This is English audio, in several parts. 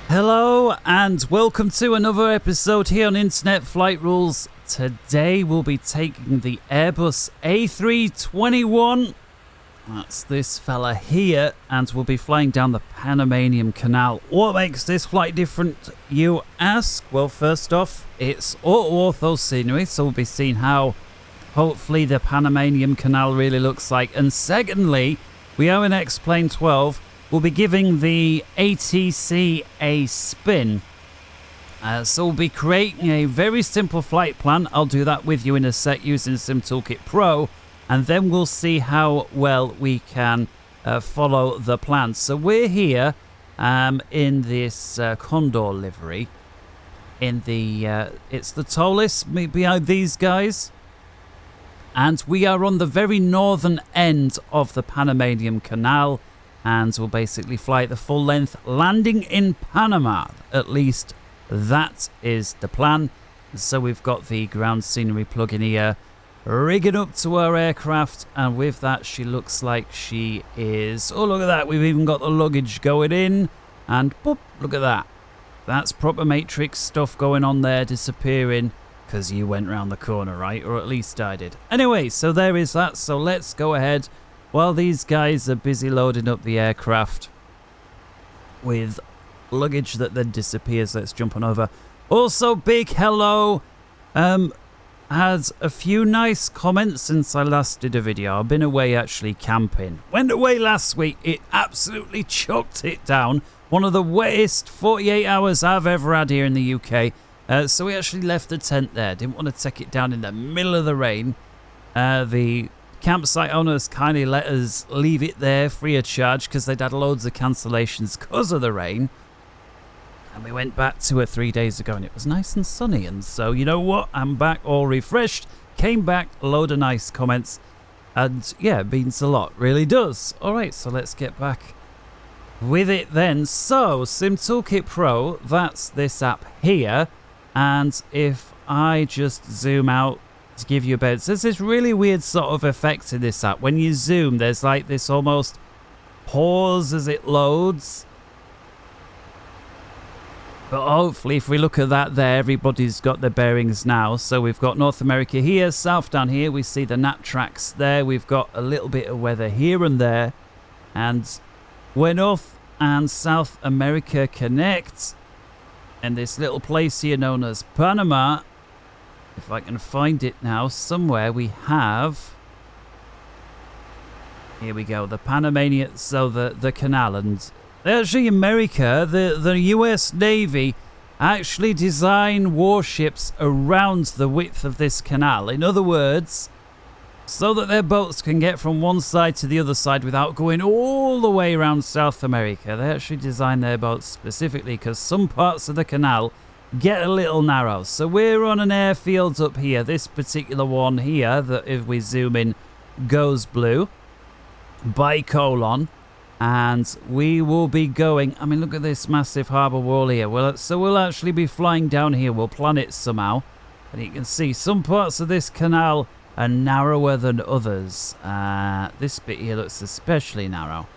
Hello and welcome to another episode here on Internet Flight Rules. Today we'll be taking the Airbus A321, that's this fella here, and we'll be flying down the Panama Canal. What makes this flight different, you ask? Well, first off, it's auto-ortho scenery, so we'll be seeing how hopefully the Panama Canal really looks like. And secondly, we are in XP12. We'll be giving the ATC a spin. So we'll be creating a very simple flight plan. I'll do that with you in a sec using SimToolKitPro. And then we'll see how well we can follow the plan. So we're here in this Condor livery. In the, it's the Toliss behind these guys. And we are on the very northern end of the Panama Canal. And we'll basically fly the full length, landing in Panama. At least that is the plan. So we've got the ground scenery plug-in here, rigging up to our aircraft, and with that she looks like she is... Oh, look at that, we've even got the luggage going in, and boop, look at that. That's proper Matrix stuff going on there, disappearing, because you went round the corner, right? Or at least I did. Anyway, so there is that, so let's go ahead. While these guys are busy loading up the aircraft with luggage that then disappears, let's jump on over. Also, big hello. Had a few nice comments since I last did a video. I've been away actually camping. Went away last week. It absolutely chucked it down. One of the wettest 48 hours I've ever had here in the UK. So we actually left the tent there. Didn't want to take it down in the middle of the rain. The campsite owners kindly let us leave it there free of charge because they'd had loads of cancellations because of the rain. And we went back 2 or 3 days ago and it was nice and sunny. And so, you know what? I'm back all refreshed. Came back, a load of nice comments. And yeah, it means a lot. Really does. Alright, so let's get back with it then. So, SimToolKitPro, that's this app here. And if I just zoom out, to give you a bit, there's this really weird sort of effect in this app. When you zoom, there's like this almost pause as it loads. But hopefully, if we look at that there, everybody's got their bearings now. So we've got North America here, South down here. We see the nat tracks there. We've got a little bit of weather here and there. And where North and South America connect, and this little place here known as Panama, if I can find it now, somewhere we have... Here we go, the Panamanian, so the canal. And actually America, the US Navy, actually design warships around the width of this canal. In other words, so that their boats can get from one side to the other side without going all the way around South America. They actually design their boats specifically because some parts of the canal get a little narrow. So we're on an airfield up here. This particular one here, that if we zoom in, goes blue. Bicolon. And we will be going... I mean, look at this massive harbour wall here. Well, so we'll actually be flying down here. We'll plan it somehow. And you can see some parts of this canal are narrower than others. This bit here looks especially narrow.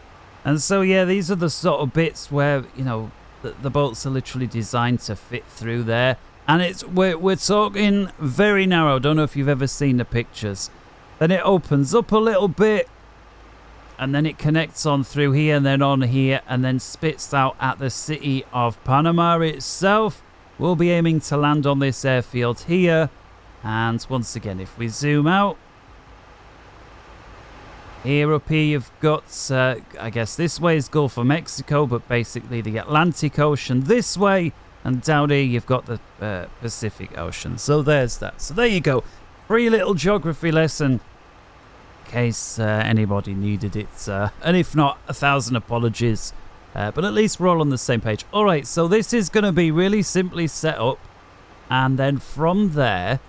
And so, yeah, these are the sort of bits where, you know, the boats are literally designed to fit through there. And it's we're talking very narrow. Don't know if you've ever seen the pictures. Then it opens up a little bit. And then it connects on through here and then on here. And then spits out at the city of Panama itself. We'll be aiming to land on this airfield here. And once again, if we zoom out. Here up here you've got, I guess this way is Gulf of Mexico, but basically the Atlantic Ocean this way. And down here you've got the Pacific Ocean. So there's that. So there you go. Free little geography lesson in case anybody needed it. And if not, 1,000 apologies. But at least we're all on the same page. Alright, so this is going to be really simply set up. And then from there...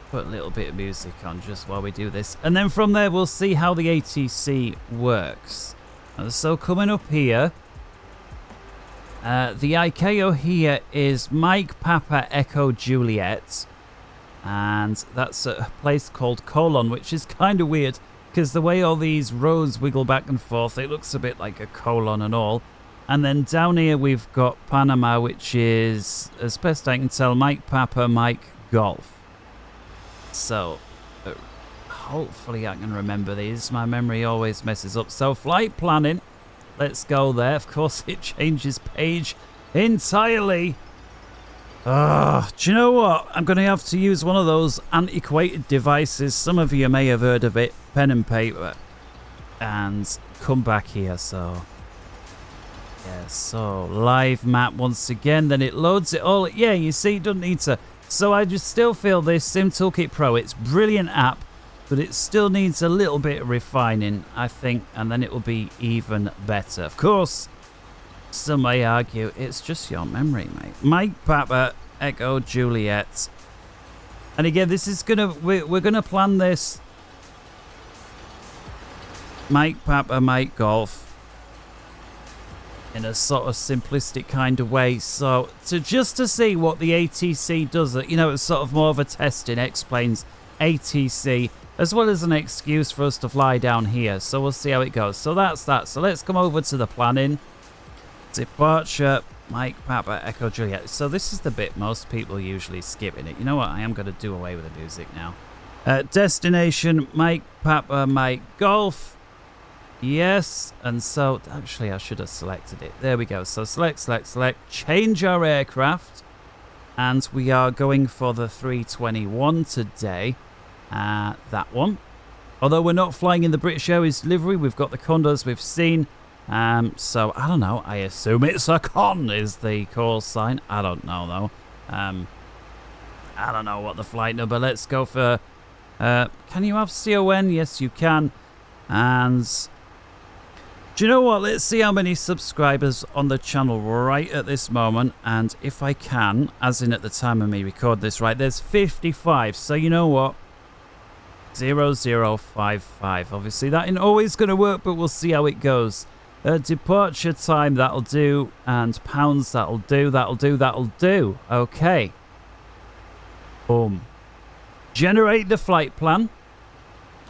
Put a little bit of music on just while we do this. And then from there, we'll see how the ATC works. So coming up here, the ICAO here is Mike Papa Echo Juliet. And that's a place called Colon, which is kind of weird because the way all these roads wiggle back and forth, it looks a bit like a colon and all. And then down here we've got Panama, which is, as best I can tell, Mike Papa, Mike Golf. So, hopefully I can remember these. My memory always messes up. So, flight planning. Let's go there. Of course, it changes page entirely. Do you know what? I'm going to have to use one of those antiquated devices. Some of you may have heard of it. Pen and paper. And come back here. So, yeah. So, live map once again. Then it loads it all. Yeah, you see, it doesn't need to. So, I just still feel this SimToolKitPro. It's a brilliant app. But it still needs a little bit of refining, I think. And then it will be even better. Of course. Some may argue it's just your memory, mate. Mike Papa, Echo Juliet. And again, this is we're gonna plan this. Mike Papa, Mike Golf. In a sort of simplistic kind of way. So just to see what the ATC does, you know, it's sort of more of a test in xPlane's ATC, as well as an excuse for us to fly down here. So we'll see how it goes. So that's that. So let's come over to the planning. Departure, Mike Papa, Echo Juliet. So this is the bit most people usually skip in it. You know what? I am going to do away with the music now. Destination, Mike Papa, Mike Golf. Yes. And so, actually, I should have selected it. There we go. So select, select, select. Change our aircraft. And we are going for the 321 today. That one. Although we're not flying in the British Airways livery. We've got the condos we've seen. So I don't know. I assume it's a con is the call sign. I don't know though. I don't know what the flight number. Let's go for. Can you have CON? Yes, you can. And do you know what? Let's see how many subscribers on the channel right at this moment. And if I can, as in at the time of me record this, right, there's 55. So you know what? 0055. Obviously, that ain't always going to work, but we'll see how it goes. Departure time, that'll do. And pounds, that'll do. That'll do. That'll do. Okay. Boom. Generate the flight plan.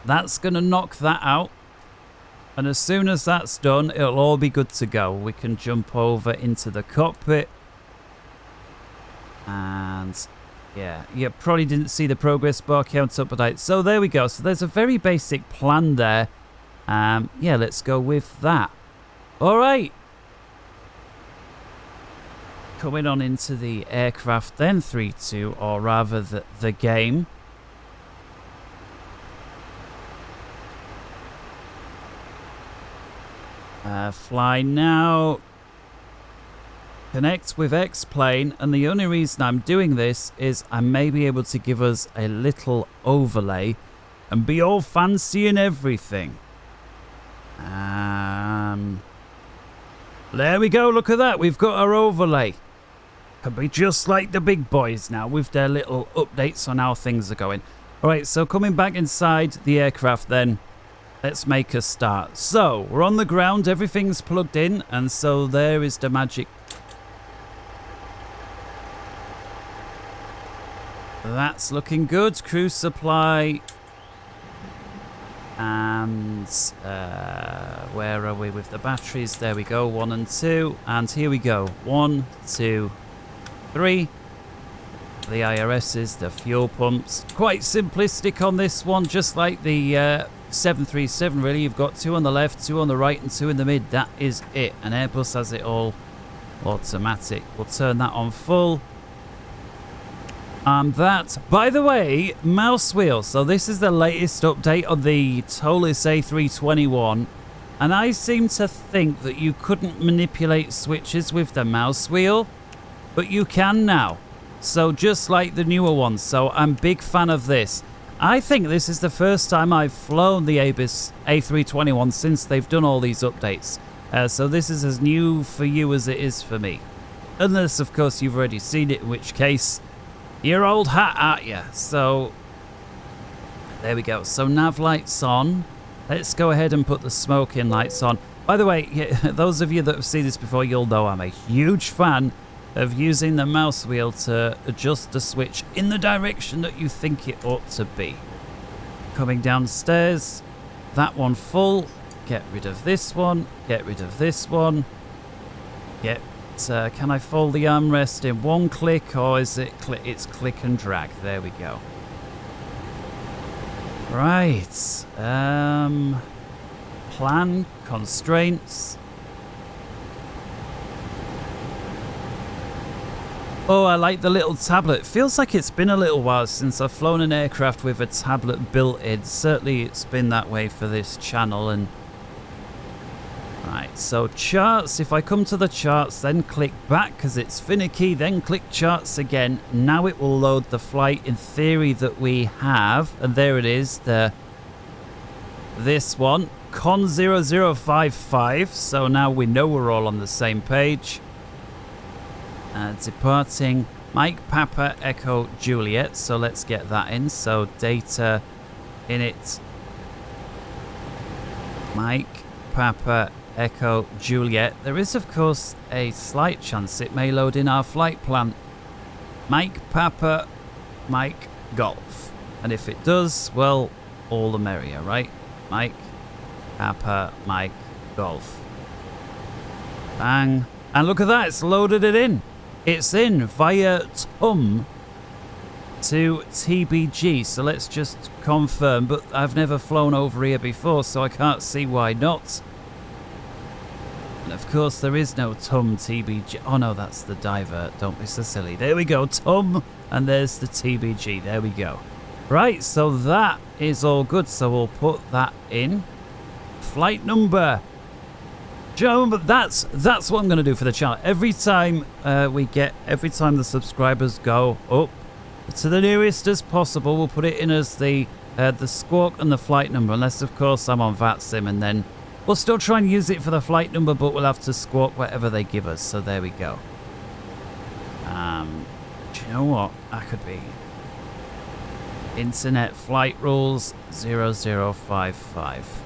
That's going to knock that out. And as soon as that's done, it'll all be good to go. We can jump over into the cockpit. And yeah, you probably didn't see the progress bar count up, but so there we go. So there's a very basic plan there. Yeah, let's go with that. All right. Coming on into the aircraft then, 3-2, or rather the game. Fly now. Connect with xPlane, and the only reason I'm doing this is I may be able to give us a little overlay and be all fancy and everything. There we go, look at that, we've got our overlay. Could be just like the big boys now with their little updates on how things are going. Alright, so coming back inside the aircraft then, let's make a start. So, we're on the ground, everything's plugged in, and so there is the magic. That's looking good. Cruise supply. And where are we with the batteries? There we go. 1 and 2. And here we go. 1, 2, 3. The IRSs, the fuel pumps. Quite simplistic on this one, just like the 737 really. You've got 2 on the left, 2 on the right, and 2 in the mid. That is it. And Airbus has it all automatic. We'll turn that on full. That, by the way, mouse wheel. So this is the latest update on the Toliss A321. And I seem to think that you couldn't manipulate switches with the mouse wheel, but you can now. So just like the newer ones. So I'm a big fan of this. I think this is the first time I've flown the Airbus A321 since they've done all these updates. So this is as new for you as it is for me. Unless, of course, you've already seen it, in which case, you're old hat, aren't you? So, there we go. So nav lights on. Let's go ahead and put the smoking lights on. By the way, those of you that have seen this before, you'll know I'm a huge fan of using the mouse wheel to adjust the switch in the direction that you think it ought to be. Coming downstairs, that one full. Get rid of this one. Get rid of this one. Yeah. Can I fold the armrest in one click, or is it it's click and drag? There we go. Right. Plan, constraints. Oh, I like the little tablet. Feels like it's been a little while since I've flown an aircraft with a tablet built in. Certainly it's been that way for this channel. And right, so charts. If I come to the charts, then click back because it's finicky, then click charts again. Now it will load the flight in theory that we have. And there it is, this one, Con 0055. So now we know we're all on the same page. Departing Mike Papa Echo Juliet. So let's get that in. So data init Mike Papa Echo Juliet. There is of course a slight chance it may load in our flight plan. Mike Papa Mike Golf. And if it does, well, all the merrier, right? Mike Papa Mike Golf. Bang. And look at that, it's loaded it in. It's in via TUM to TBG. So let's just confirm. But I've never flown over here before, so I can't see why not. And of course, there is no TUM TBG. Oh no, that's the divert. Don't be so silly. There we go, TUM. And there's the TBG. There we go. Right, so that is all good. So we'll put that in. Flight number. But that's what I'm going to do for the channel. Every time every time the subscribers go up to the nearest as possible, we'll put it in as the squawk and the flight number. Unless, of course, I'm on VATSIM, and then we'll still try and use it for the flight number, but we'll have to squawk whatever they give us. So there we go. Do you know what? I could be Internet Flight Rules 0055.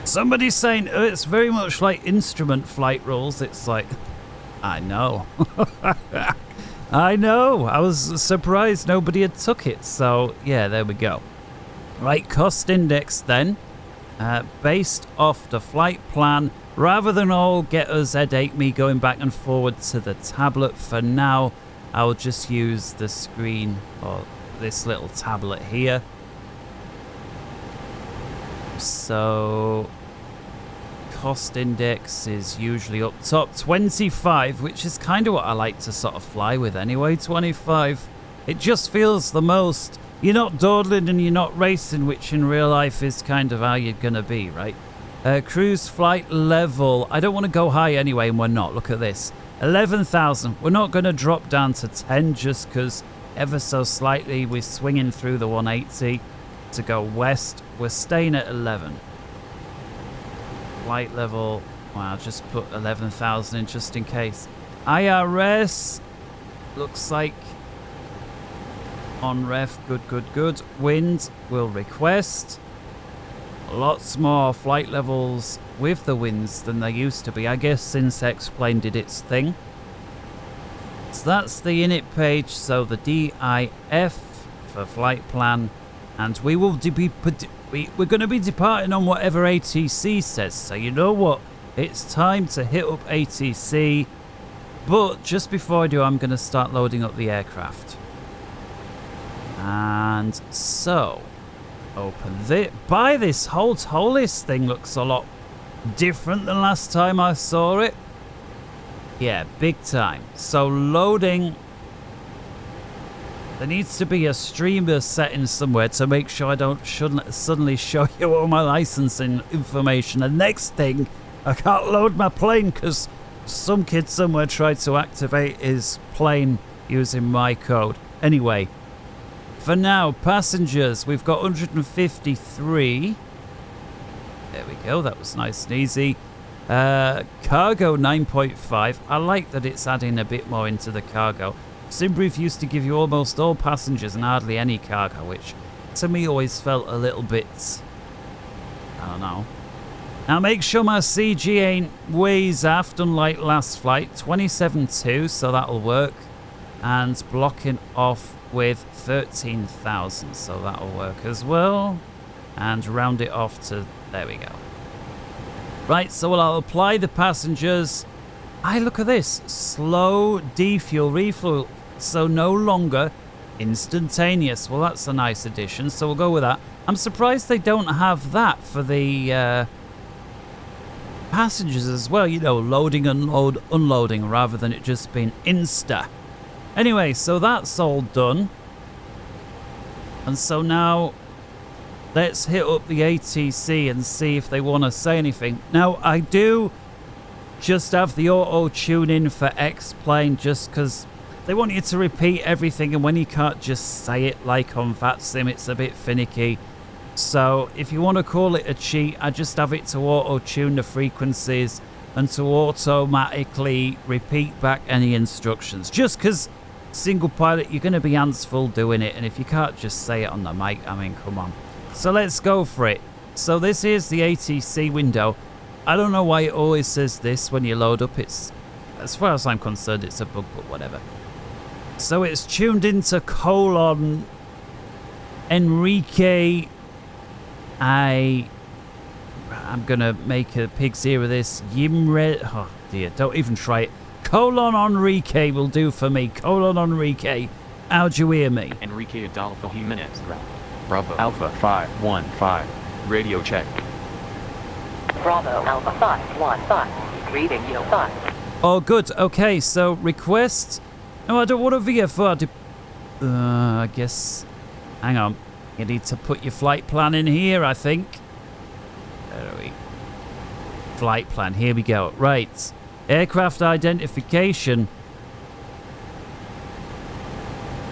Somebody's saying it's very much like instrument flight rules. It's like, I know. I know. I was surprised nobody had took it. So, yeah, there we go. Right, cost index then. Based off the flight plan. Rather than all get us headache me going back and forward to the tablet, for now, I'll just use the screen or this little tablet here. So cost index is usually up top 25, which is kind of what I like to sort of fly with anyway. 25, it just feels the most. You're not dawdling and you're not racing, which in real life is kind of how you're gonna be, right? Cruise flight level, I don't want to go high anyway, and we're not. Look at this, 11,000. We're not going to drop down to 10 just because ever so slightly we're swinging through the 180 to go west. We're staying at 11. Flight level, well, I'll just put 11,000 in just in case. IRS looks like on ref, good. Wind will request. Lots more flight levels with the winds than there used to be, I guess, since XPlane did its thing. So that's the init page, so the DIF for flight plan, and we will we're going to be departing on whatever ATC says. So you know what? It's time to hit up ATC. But just before I do, I'm going to start loading up the aircraft. And so, open this. This whole Toliss thing looks a lot different than last time I saw it. Yeah, big time. So loading. There needs to be a streamer setting somewhere to make sure I shouldn't suddenly show you all my licensing information. And next thing, I can't load my plane because some kid somewhere tried to activate his plane using my code. Anyway, for now, passengers, we've got 153. There we go, that was nice and easy. Cargo 9.5. I like that it's adding a bit more into the cargo. SimBrief used to give you almost all passengers and hardly any cargo, which to me always felt a little bit, I don't know. Now make sure my CG ain't ways aft, unlike last flight. 27.2, so that'll work. And blocking off with 13,000, so that'll work as well. And round it off to, there we go. Right, so I'll apply the passengers. look at this. Slow defuel refuel. So no longer instantaneous. Well, that's a nice addition, so we'll go with that. I'm surprised they don't have that for the passengers as well. You know, loading, unloading, rather than it just being insta. Anyway, so that's all done. And so now let's hit up the ATC and see if they want to say anything. Now, I do just have the auto tune in for xPlane just because they want you to repeat everything, and when you can't just say it like on VATSIM, it's a bit finicky. So if you want to call it a cheat, I just have it to auto tune the frequencies and to automatically repeat back any instructions. Just because single pilot, you're going to be hands full doing it, and if you can't just say it on the mic, I mean, come on. So let's go for it. So this is the ATC window. I don't know why it always says this when you load up. It's, as far as I'm concerned, it's a bug, but whatever. So it's tuned into colon Enrique. I'm gonna make a pig's ear of this. Yimre. Oh dear, don't even try it. Colon Enrique will do for me. Colon Enrique. How'd you hear me? Enrique Adolfo Jimenez. Bravo Alpha 515. Radio check. Bravo Alpha 515. Reading you 5. Oh, good. Okay, so request. No, I don't want a VFR. I guess. Hang on. You need to put your flight plan in here, I think. There we go. Flight plan. Here we go. Right. Aircraft identification.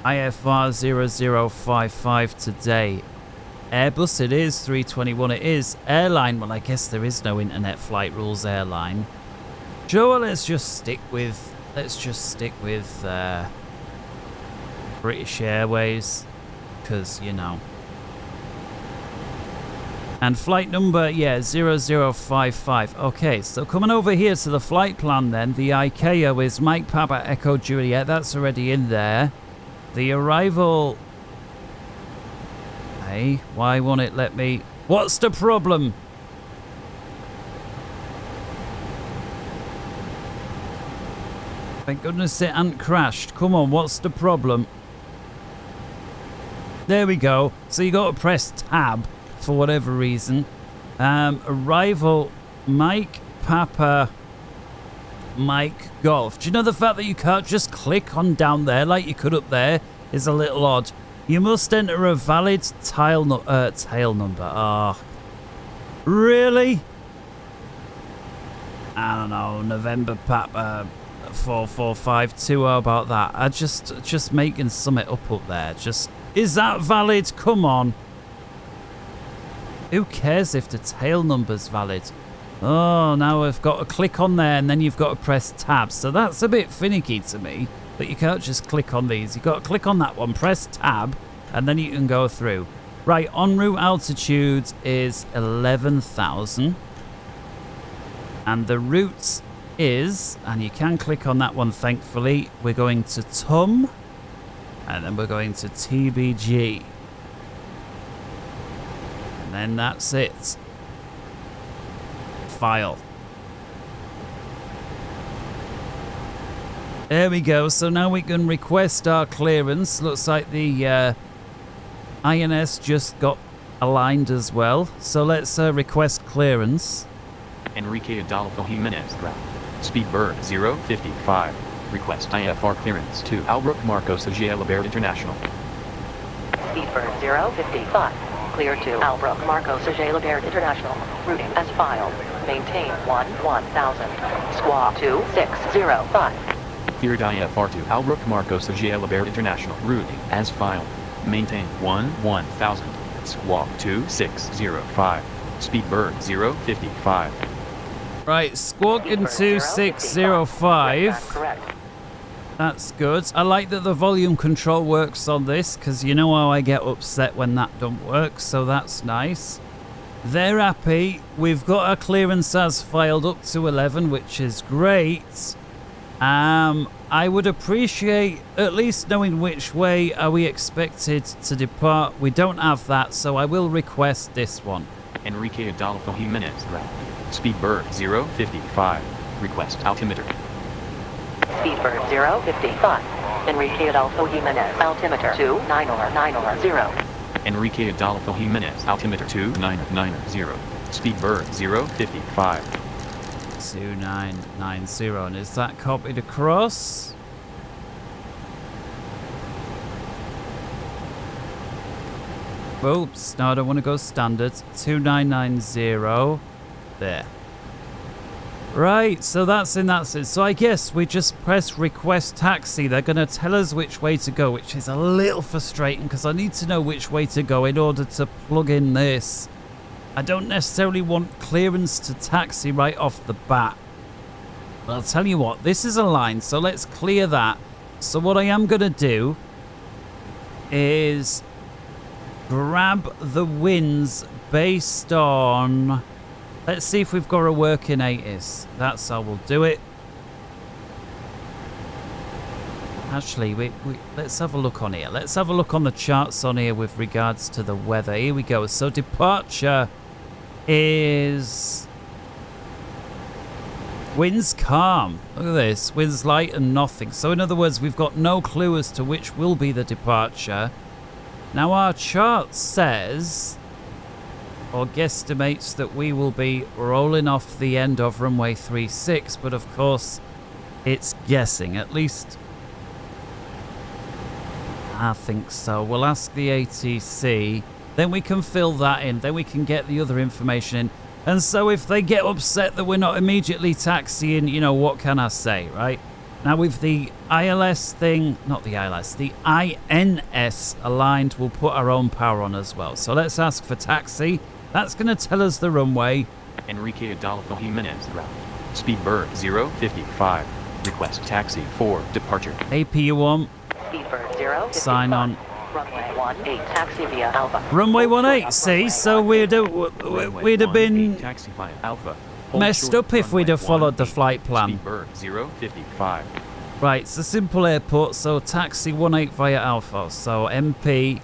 IFR 0055 today. Airbus it is. 321 it is. Airline. Well, I guess there is no internet flight rules airline. Sure, let's just stick with... British Airways. Because, you know. And flight number, yeah, 0055. Okay, so coming over here to the flight plan then, the ICAO is Mike Papa Echo Juliet. That's already in there. The arrival... Hey, why won't it let me... What's the problem? Thank goodness it hadn't crashed. Come on, what's the problem? There we go. So you got to press tab for whatever reason. Arrival Mike Papa Mike Golf. Do you know the fact that you can't just click on down there like you could up there is a little odd. You must enter a valid tail number. Oh, really? I don't know. November Papa 4452. How about that? I just making something up there. Just, is that valid? Come on. Who cares if the tail number's valid? Oh, now I've got to click on there and then you've got to press tab. So that's a bit finicky to me. But you can't just click on these. You've got to click on that one, press tab, and then you can go through. Right, en route altitude is 11,000. And the route is, and you can click on that one thankfully, we're going to TUM, and then we're going to TBG. And then that's it. File. There we go. So now we can request our clearance. Looks like the INS just got aligned as well. So let's request clearance. Enrique Adolfo Jimenez. Speedbird 055. Request IFR clearance to Albrook Marcos Agilabert International. Speedbird 055. Clear to Albrook Marcos Agilabert International. Routing as filed. Maintain 1000. Squawk 2605. Cleared IFR to Albrook Marcos Agilabert International. Routing as filed. Maintain 1000. Squawk 2605. Speedbird 055. Right, squawking 2605. Correct. That's good. I like that the volume control works on this, because you know how I get upset when that don't work, so that's nice. They're happy. We've got our clearance as filed up to 11, which is great. I would appreciate at least knowing which way are we expected to depart. We don't have that, so I will request this one. Enrique Adolfo Jimenez. Speedbird 055. Request altimeter. Speedbird 055. Enrique Adolfo Jimenez, altimeter 29090. Enrique Adolfo Jimenez, altimeter 2990. Speedbird 055. 2990. And is that copied across? Oops, no, I don't want to go standard. 2990. There. Right, so that's in that sense. So I guess we just press request taxi. They're going to tell us which way to go, which is a little frustrating because I need to know which way to go in order to plug in this. I don't necessarily want clearance to taxi right off the bat. But I'll tell you what, this is a line, so let's clear that. So what I am going to do is grab the winds based on... Let's see if we've got a working ATIS. That's how we'll do it. Actually, let's have a look on here. Let's have a look on the charts on here with regards to the weather. Here we go. So departure is... Winds calm. Look at this. Winds light and nothing. So in other words, we've got no clue as to which will be the departure. Now our chart says... or guesstimates that we will be rolling off the end of runway 36, but of course it's guessing. At least I think so. We'll ask the ATC, then we can fill that in, then we can get the other information in. And so if they get upset that we're not immediately taxiing, you know, what can I say, right? Now with the ILS thing, not the ILS, the INS aligned, we'll put our own power on as well. So let's ask for taxi. That's going to tell us the runway. Enrique Adolfo Jimenez route. Speedbird 055. Request taxi for departure. APU1. Speedbird 055. Sign on. Runway 18, taxi via Alpha. Runway 18, see? So we'd have been taxi via Alpha. messed up if we'd have followed the flight plan. Speedbird 055. Right, it's a simple airport, so taxi 18 via Alpha. So MP,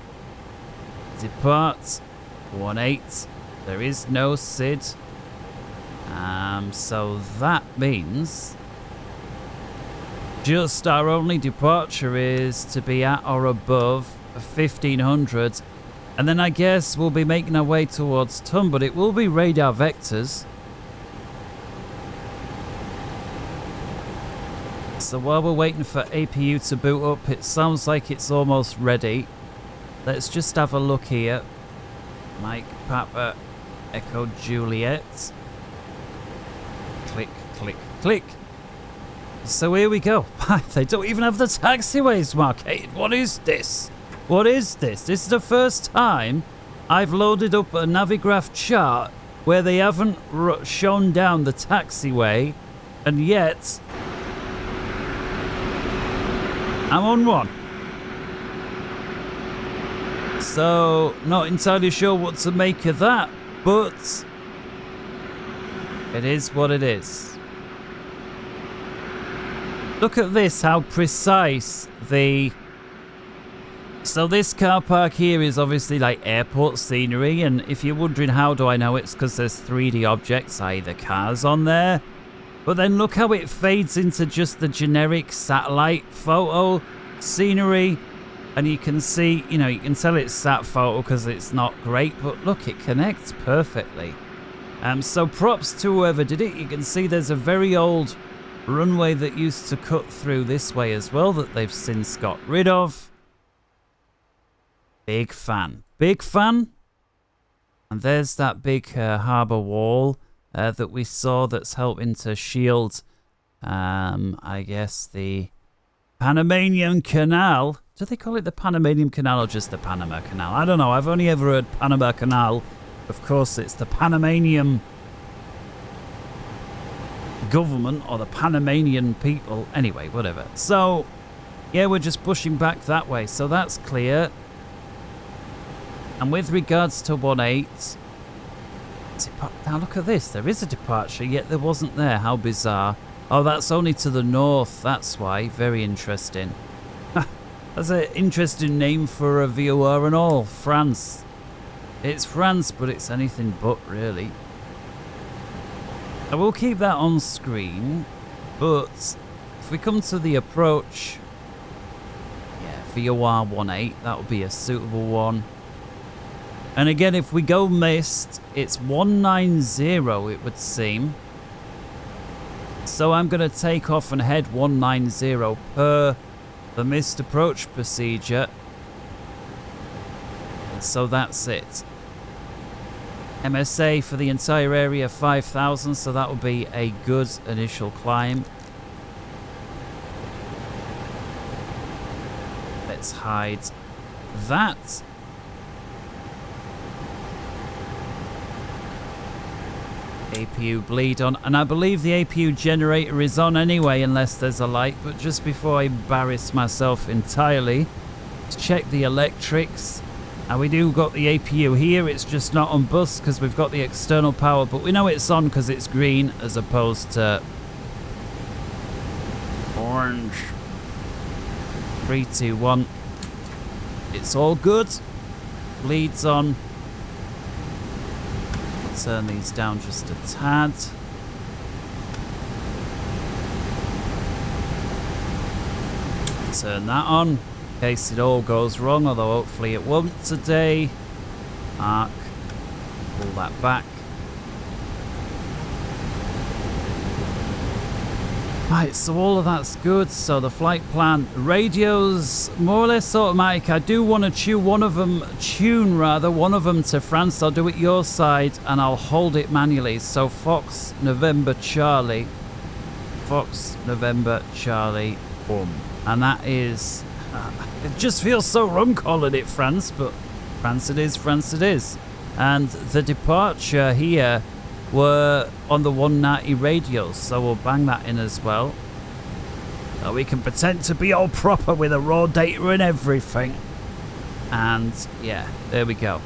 depart 18. There is no SID. So that means just our only departure is to be at or above 1500. And then I guess we'll be making our way towards Tum, but it will be radar vectors. So while we're waiting for APU to boot up, it sounds like it's almost ready. Let's just have a look here. Mike, Papa, Echo, Juliet. Click, click, click. So here we go. They don't even have the taxiways marketed. What is this? What is this? This is the first time I've loaded up a Navigraph chart where they haven't shown down the taxiway, and yet I'm on one. So, not entirely sure what to make of that, but it is what it is. Look at this, how precise the... So this car park here is obviously like airport scenery, and if you're wondering how do I know, it's because there's 3D objects, i.e. the cars on there. But then look how it fades into just the generic satellite photo scenery. And you can see, you know, you can tell it's sat photo because it's not great, but look, it connects perfectly. So props to whoever did it. You can see there's a very old runway that used to cut through this way as well that they've since got rid of. Big fan. Big fan. And there's that big harbour wall that we saw that's helping to shield, I guess, the Panama Canal. Do they call it the Panama Canal or just the Panama Canal? I don't know. I've only ever heard Panama Canal. Of course, it's the Panamanian government or the Panamanian people. Anyway, whatever. So, yeah, we're just pushing back that way. So that's clear. And with regards to 18, now look at this. There is a departure, yet there wasn't there. How bizarre. Oh, that's only to the north. That's why. Very interesting. That's an interesting name for a VOR and all. France. It's France, but it's anything but, really. I will keep that on screen, but if we come to the approach, yeah, VOR-18, that would be a suitable one. And again, if we go missed, it's 190, it would seem. So I'm going to take off and head 190 per the missed approach procedure. And so that's it. MSA for the entire area 5,000, so that will be a good initial climb. Let's hide that. APU bleed on, and I believe the APU generator is on anyway unless there's a light, but just before I embarrass myself entirely, let's check the electrics. And we do got the APU here, it's just not on bus because we've got the external power, but we know it's on because it's green as opposed to orange. 3, 2, 1. It's all good. Bleeds on. I'll turn these down just a tad. Turn that on. In case it all goes wrong, although hopefully it won't today. Arc, pull that back. Right, so all of that's good. So the flight plan, radios, more or less automatic. I do want to tune one of them to France. I'll do it your side and I'll hold it manually. So Fox, November, Charlie. Fox, November, Charlie, boom. And that is... it just feels so wrong calling it France, but France it is, France it is. And the departure here were on the 190 radios, so we'll bang that in as well. So we can pretend to be all proper with the raw data and everything. And yeah, there we go.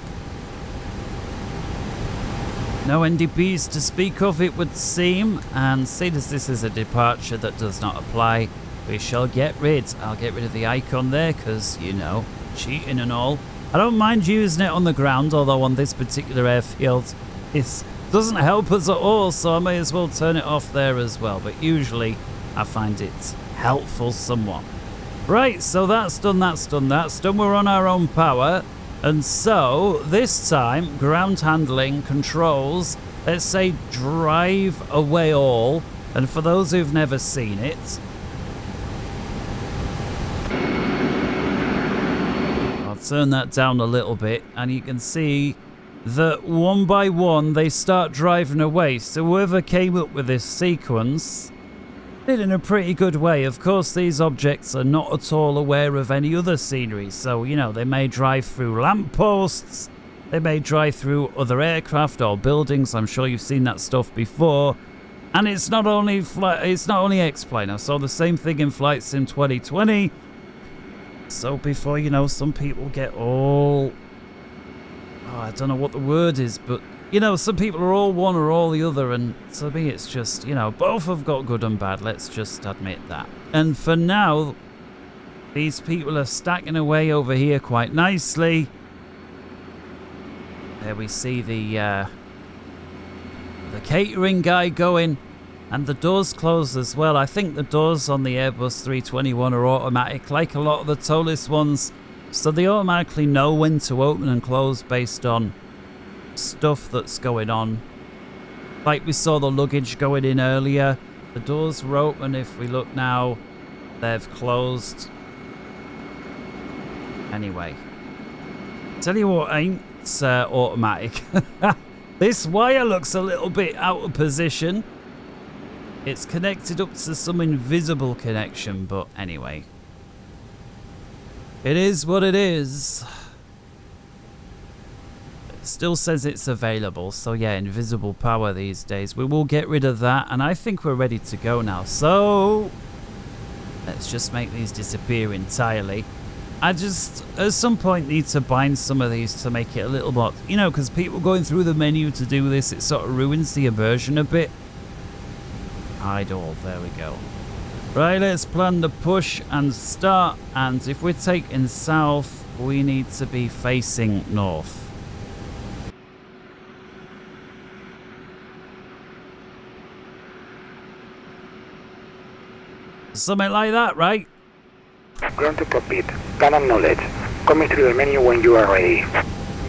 No NDBs to speak of, it would seem. And seeing as this is a departure that does not apply, we shall get rid. I'll get rid of the icon there because, you know, cheating and all. I don't mind using it on the ground, although on this particular airfield it doesn't help us at all, so I may as well turn it off there as well. But usually I find it helpful somewhat. Right, so that's done, that's done, that's done. We're on our own power. And so this time, ground handling controls, let's say drive away all. And for those who've never seen it, turn that down a little bit and you can see that one by one they start driving away. So whoever came up with this sequence did in a pretty good way. Of course, these objects are not at all aware of any other scenery, so you know, they may drive through lampposts, they may drive through other aircraft or buildings. I'm sure you've seen that stuff before. And it's not only XPlane. I saw the same thing in Flight Sim 2020. So before, you know, some people get all... oh, I don't know what the word is, but, you know, some people are all one or all the other, and to me it's just, you know, both have got good and bad, let's just admit that. And for now, these people are stacking away over here quite nicely. There we see the catering guy going. And the doors close as well. I think the doors on the Airbus 321 are automatic, like a lot of the Toliss ones. So they automatically know when to open and close based on stuff that's going on. Like we saw the luggage going in earlier. The doors were open. If we look now, they've closed. Anyway. Tell you what ain't automatic. This wire looks a little bit out of position. It's connected up to some invisible connection, but anyway. It is what it is. It still says it's available, so yeah, invisible power these days. We will get rid of that, and I think we're ready to go now. So, let's just make these disappear entirely. I just, at some point, need to bind some of these to make it a little more, you know, because people going through the menu to do this, it sort of ruins the immersion a bit. Hide all, there we go. Right, let's plan the push and start, and if we're taking south, we need to be facing north. Something like that, right? Ground to cockpit. Can acknowledge. Coming through the menu when you are ready.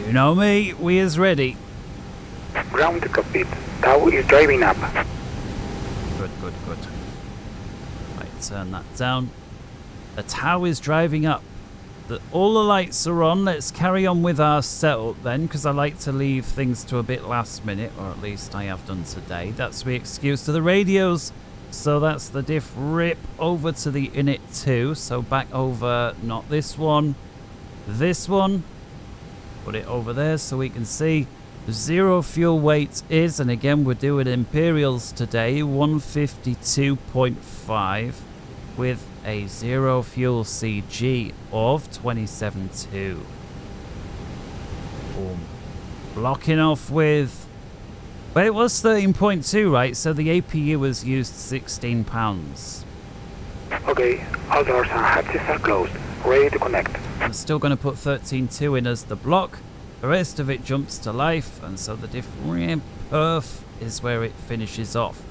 You know me, we is ready. Ground to cockpit. Tow is driving up. Good, good, good. Right, turn that down. The tow is driving up. All the lights are on. Let's carry on with our setup then, because I like to leave things to a bit last minute, or at least I have done today. That's the excuse to the radios. So that's the diff rip over to the init 2. So back over, not this one, this one. Put it over there so we can see. Zero fuel weight is, and again we're doing Imperials today, 152.5 with a zero fuel CG of 27.2. Boom. Blocking off with, well, it was 13.2, right? So the APU was used 16 pounds. Okay, all doors and hatches are closed. Ready to connect. I'm still going to put 13.2 in as the block. The rest of it jumps to life, and so the different perf is where it finishes off.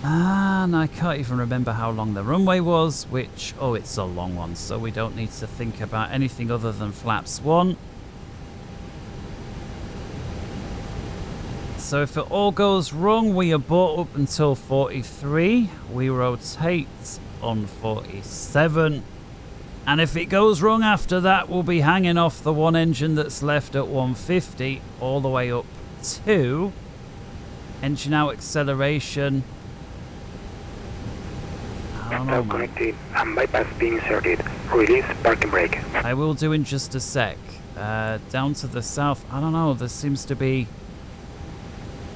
And I can't even remember how long the runway was, which, oh, it's a long one, so we don't need to think about anything other than flaps 1. So if it all goes wrong, we abort up until 43. We rotate on 47. And if it goes wrong after that, we'll be hanging off the one engine that's left at 150 all the way up to engine out acceleration. I don't know, man. Connected and bypass being inserted. Release parking brake. I will do in just a sec. Down to the south, I don't know, there seems to be...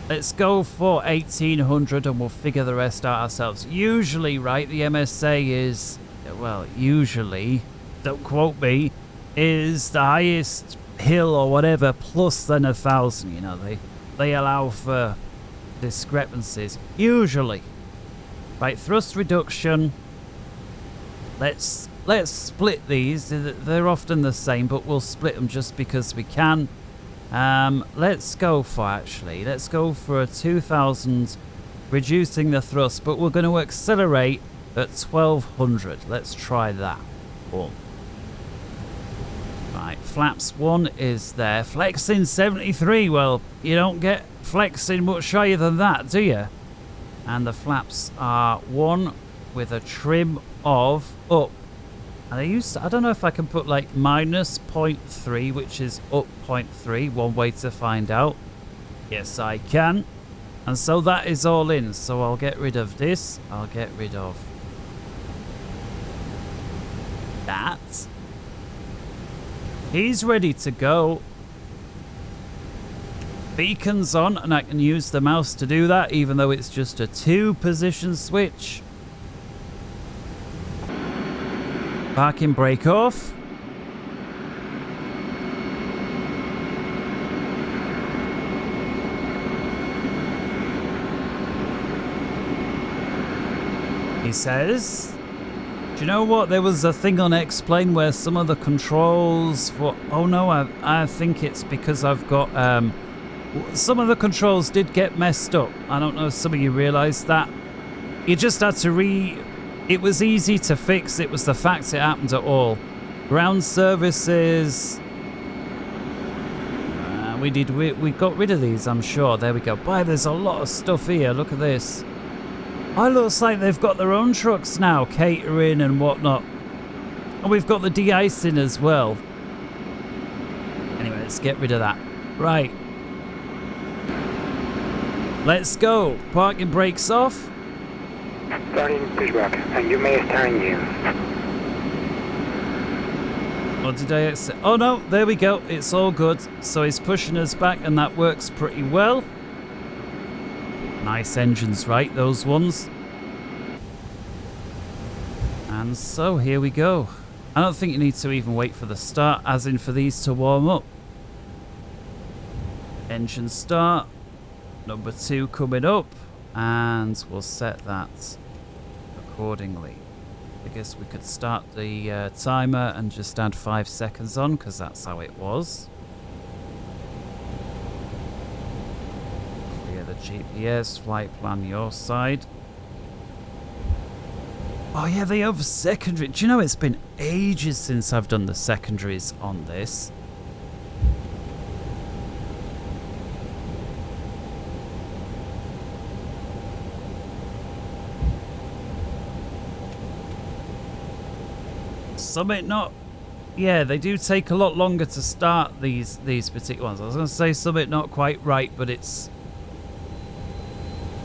Let's go for 1800 and we'll figure the rest out ourselves. Usually, right, the MSA is... Well, usually, don't quote me, is the highest hill or whatever plus then 1,000. You know, they allow for discrepancies. Usually. Right, thrust reduction. Let's split these. They're often the same, but we'll split them just because we can. Let's go for a 2,000, reducing the thrust, but we're going to accelerate at 1,200. Let's try that. Boom. Right, flaps 1 is there. Flexing 73. Well, you don't get flexing much higher than that, do you? And the flaps are 1 with a trim of up. And I don't know if I can put like minus 0.3, which is up 0.3. One way to find out. Yes, I can. And so that is all in. So I'll get rid of this. I'll get rid of that. He's ready to go. Beacons on, and I can use the mouse to do that, even though it's just a 2-position switch. Parking brake off. He says, do you know what? There was a thing on xPlane where some of the controls for... Oh no, I think it's because I've got... some of the controls did get messed up. I don't know if some of you realised that. You just had to It was easy to fix. It was the fact it happened at all. Ground services... we got rid of these, I'm sure. There we go. Boy, there's a lot of stuff here. Look at this. Oh, it looks like they've got their own trucks now, catering and whatnot. And we've got the de-icing as well. Anyway, let's get rid of that. Right. Let's go. Parking brakes off. Starting pushback, and you may start engines. What did I say? Oh no, there we go. It's all good. So he's pushing us back, and that works pretty well. Nice engines, right? Those ones. And so here we go. I don't think you need to even wait for the start, as in for these to warm up. Engine start. Number 2 coming up. And we'll set that accordingly. I guess we could start the timer and just add 5 seconds on, because that's how it was. Clear the GPS, flight plan your side. Oh yeah, they have secondary. Do you know it's been ages since I've done the secondaries on this? Summit not. Yeah, they do take a lot longer to start these particular ones. I was going to say Summit not quite right, but it's.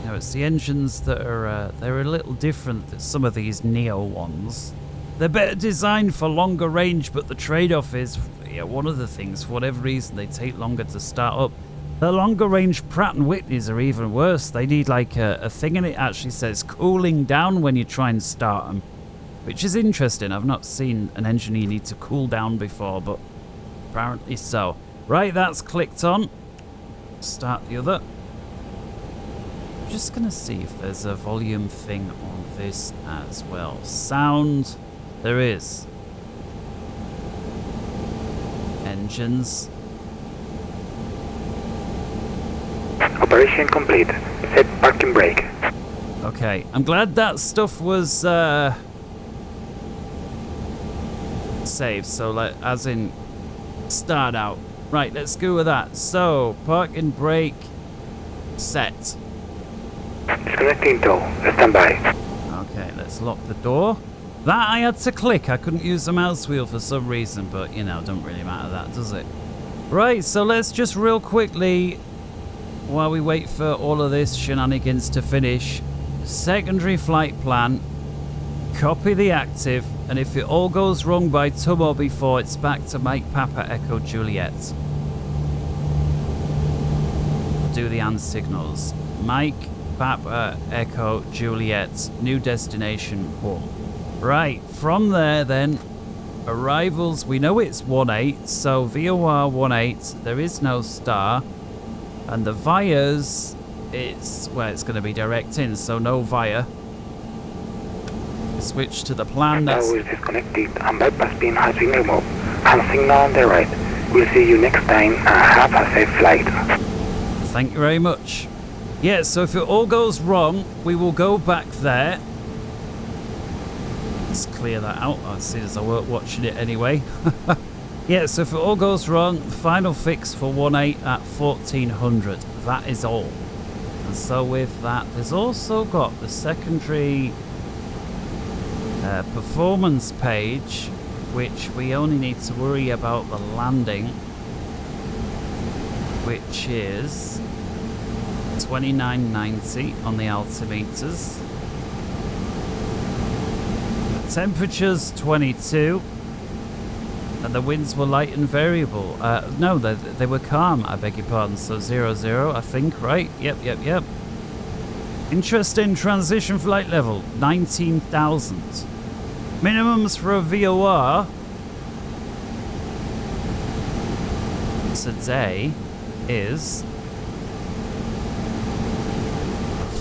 You know, it's the engines that are they're a little different than some of these Neo ones. They're better designed for longer range, but the trade-off is, yeah, one of the things, for whatever reason, they take longer to start up. The longer range Pratt & Whitneys are even worse. They need like a thing in it actually says cooling down when you try and start them, which is interesting. I've not seen an engine you need to cool down before, but apparently so. Right, that's clicked on. Start the other. I'm just gonna see if there's a volume thing on this as well. Sound, there is. Engines. Operation complete. Set parking brake. Okay, I'm glad that stuff was saved. So as in start out. Right, let's go with that. So parking brake set. Disconnecting tow. Stand by. Okay, let's lock the door. That I had to click. I couldn't use the mouse wheel for some reason, but you know, don't really matter that, does it? Right, so let's just real quickly, while we wait for all of this shenanigans to finish, secondary flight plan, copy the active, and if it all goes wrong by Tummo before, it's back to Mike Papa Echo Juliet. Do the and signals. Mike Papa Echo Juliet, new destination home. Right, from there then, arrivals, we know it's 18, so VOR 18, there is no star, and the vias, it's going to be direct in, so no via. Switch to the plan. Now is disconnected and bypass pin has been removed, and signal on the right. We'll see you next time and have a safe flight. Thank you very much. Yeah, so if it all goes wrong, we will go back there. Let's clear that out. As soon as I weren't watching it anyway. Yeah, so if it all goes wrong, final fix for 18 at 1400. That is all. And so with that, there's also got the secondary performance page, which we only need to worry about the landing, which is 2990 on the altimeters. The temperature's 22, and the winds were light and variable. No, they were calm, I beg your pardon. So 00, I think, right? Yep. Interesting transition flight level, 19,000. Minimums for a VOR today is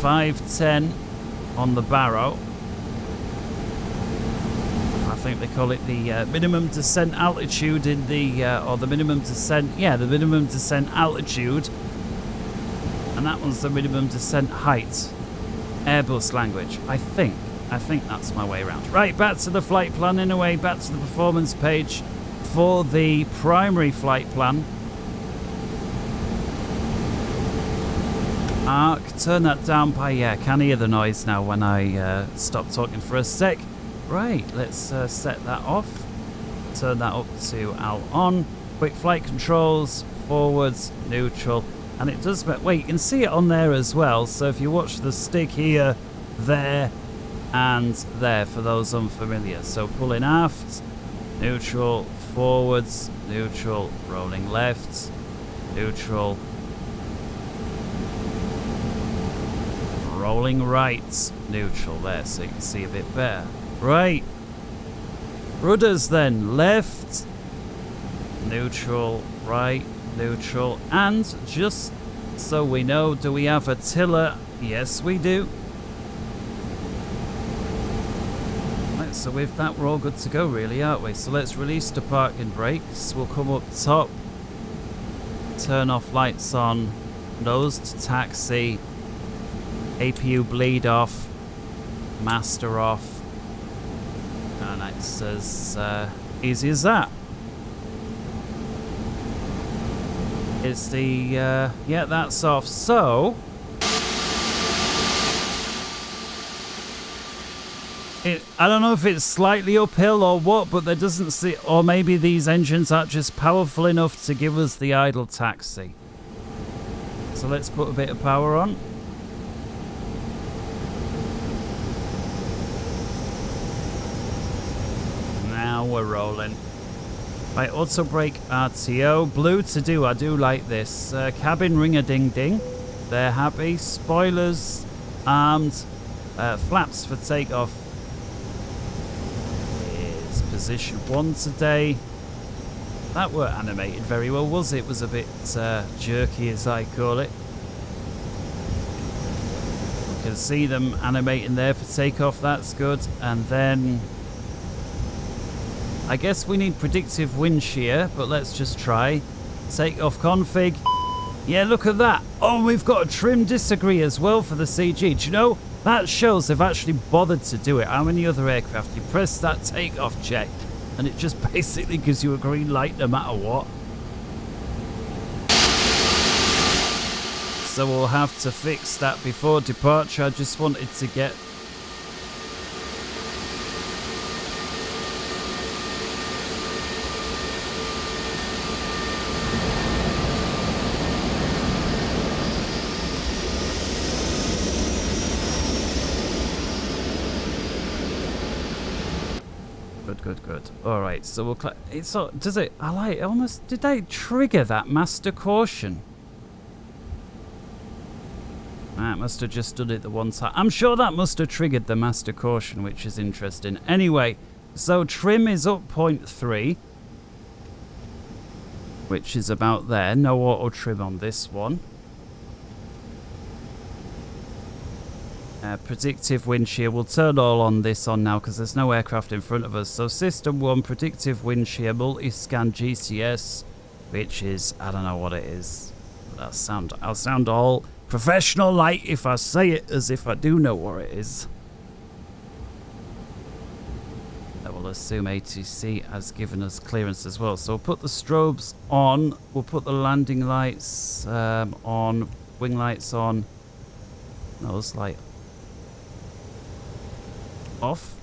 510 on the Barrow. I think they call it the minimum descent altitude in the, or the minimum descent, yeah, the minimum descent altitude. And that one's the minimum descent height. Airbus language, I think that's my way around. Right, back to the flight plan in a way, back to the performance page for the primary flight plan. Arc, turn that down by, yeah, I can hear the noise now when I stop talking for a sec. Right, let's set that off. Turn that up to Al on. Quick flight controls, forwards, neutral. And it does, wait, you can see it on there as well. So if you watch the stick here, there, and there for those unfamiliar. So pulling aft, neutral, forwards, neutral, rolling left, neutral, rolling right, neutral there, so you can see a bit better. Right, rudders then, left, neutral, right, neutral, and just so we know, do we have a tiller? Yes, we do. Right, so with that, we're all good to go, really, aren't we? So let's release the parking brakes. We'll come up top, turn off lights on, nose to taxi, APU bleed off, master off, And it's as easy as that. It's the, yeah, that's off. So, I don't know if it's slightly uphill or what, but there doesn't see, or maybe these engines aren't just powerful enough to give us the idle taxi. So let's put a bit of power on. Now we're rolling. Right, auto brake RTO. Blue to do. I do like this. Cabin ring a ding ding. They're happy. Spoilers armed. Flaps for takeoff. Is position 1 today. That weren't animated very well, was it? It was a bit jerky, as I call it. You can see them animating there for takeoff. That's good. And then I guess we need predictive wind shear, but let's just try. Takeoff config. Yeah, look at that. Oh, we've got a trim disagree as well for the CG. Do you know, that shows they've actually bothered to do it. How many other aircraft? You press that takeoff check, and it just basically gives you a green light no matter what. So we'll have to fix that before departure. I just wanted to get... Good. All right, so we'll... It's so... Does it... I like... Almost... Did they trigger that master caution? That must have just done it the one time. I'm sure that must have triggered the master caution, which is interesting. Anyway, so trim is up 0.3, which is about there. No auto trim on this one. Predictive wind shear. We'll turn all on this on now because there's no aircraft in front of us. So system 1, predictive wind shear, multi-scan GCS, which is, I don't know what it is. I'll sound all professional like if I say it as if I do know what it is. I will assume ATC has given us clearance as well. So we'll put the strobes on. We'll put the landing lights on, wing lights on. Nose light off.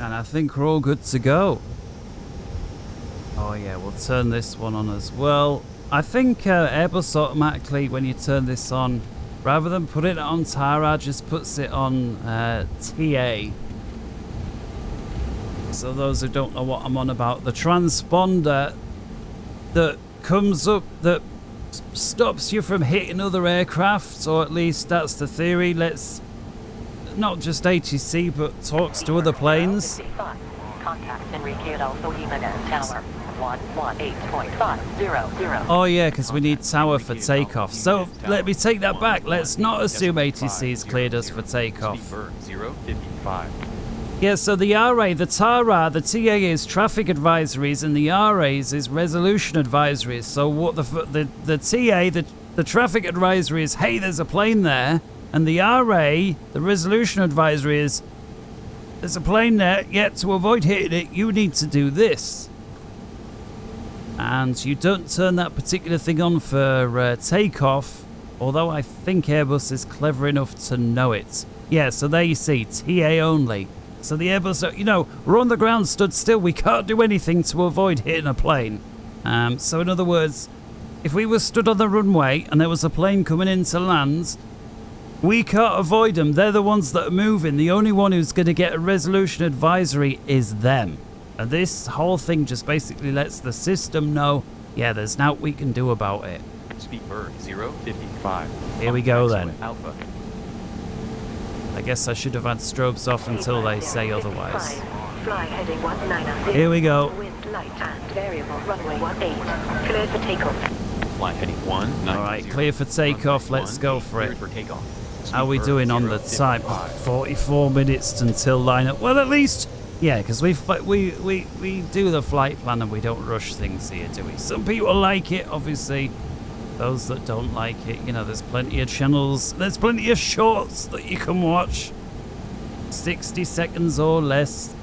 And I think we're all good to go. Oh yeah, we'll turn this one on as well. I think Airbus automatically, when you turn this on, rather than put it on TARA, just puts it on TA. So those who don't know what I'm on about, the transponder that comes up, that stops you from hitting other aircraft, or at least that's the theory. Let's not just ATC, but talks to other planes. Contact Enrique Adolfo Jimenez Tower 118.500. Oh yeah, because we need tower for takeoff. So let me take that back. Let's not assume ATC's cleared us for takeoff. 055. Yeah, so the RA, the TARA, the TA is traffic advisories, and the RAs is resolution advisories. So what the TA, the traffic advisory is, hey, there's a plane there, and the RA, the resolution advisory is, there's a plane there, yet to avoid hitting it, you need to do this. And you don't turn that particular thing on for takeoff, although I think Airbus is clever enough to know it. Yeah, so there you see, TA only. So the Airbus, you know, we're on the ground stood still. We can't do anything to avoid hitting a plane. So in other words, if we were stood on the runway and there was a plane coming in to land, we can't avoid them. They're the ones that are moving. The only one who's going to get a resolution advisory is them. And this whole thing just basically lets the system know, yeah, there's nothing we can do about it. Speedbird 055. Here we go then. Alpha. I guess I should have had strobes off until they say otherwise. Fly heading 190. Here we go. Wind light and variable runway 18. Clear for takeoff. Fly heading 190. Alright, clear for takeoff. Let's go for it. How are we doing on the time? 44 minutes until lineup. Well, at least, yeah, because we do the flight plan and we don't rush things here, do we? Some people like it, obviously. Those that don't like it, you know, there's plenty of channels, there's plenty of shorts that you can watch. 60 seconds or less.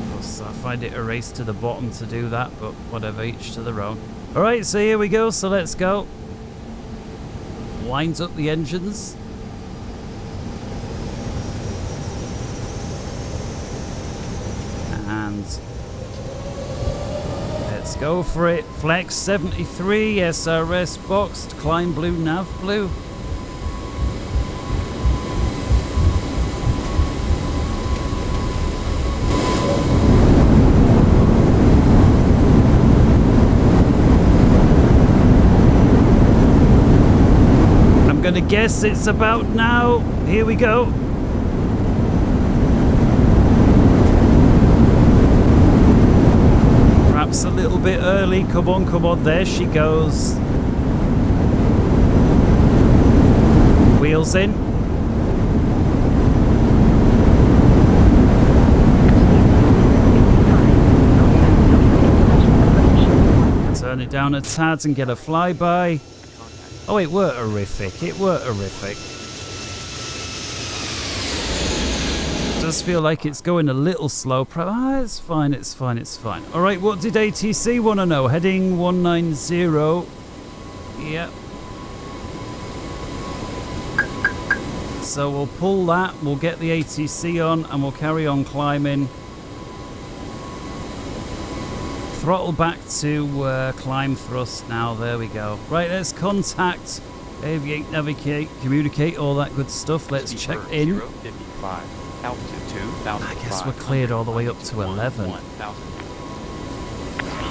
Of course, I find it a race to the bottom to do that, but whatever, each to their own. Alright, so here we go, so let's go. Winds up the engines. And let's go for it. Flex 73, SRS boxed, climb blue, nav blue. I'm gonna guess it's about now. Here we go. A little bit early. Come on, there she goes. Wheels in. Turn it down a tad and get a flyby. Oh, it were horrific. It were horrific. Does feel like it's going a little slow. It's fine, it's fine, it's fine. Alright, what did ATC want to know? Heading 190. Yep. So we'll pull that, we'll get the ATC on, and we'll carry on climbing. Throttle back to climb thrust now, there we go. Right, let's contact, aviate, navigate, communicate, all that good stuff. Let's check in. 055. Altitude 2,000. I guess we're cleared all the way up to 11. Speed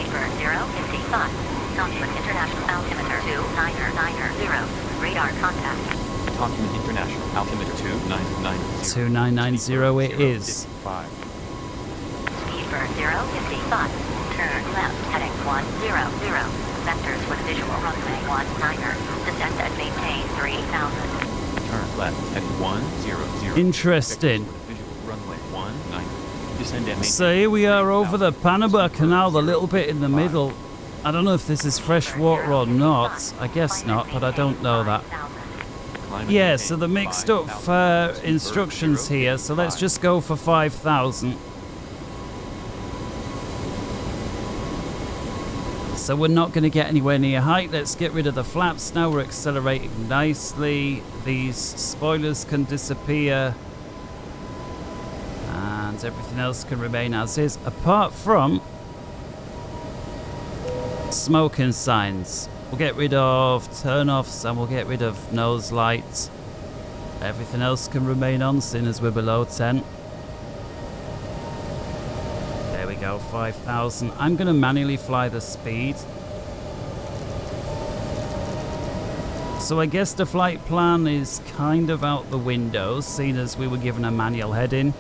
burn 055. Document international altimeter 2990. Radar contact. Document international altimeter 2990. 2990 it is. Speed burn 055. Turn left heading 100. Vectors with visual runway 19er. Descend and maintain 3000. Turn left at 100. Interesting. Runway 19. Descend and So here we are over the Panama Canal, the little bit in the middle. I don't know if this is fresh water or not. I guess not, but I don't know that. Yeah, so the mixed up instructions here. So let's just go for 5,000. So we're not going to get anywhere near height. Let's get rid of the flaps now. We're accelerating nicely. These spoilers can disappear. And everything else can remain as is. Apart from smoking signs. We'll get rid of turn-offs and we'll get rid of nose lights. Everything else can remain on, seeing as we're below 10. There we go, 5,000. I'm going to manually fly the speed. So I guess the flight plan is kind of out the window, seeing as we were given a manual heading.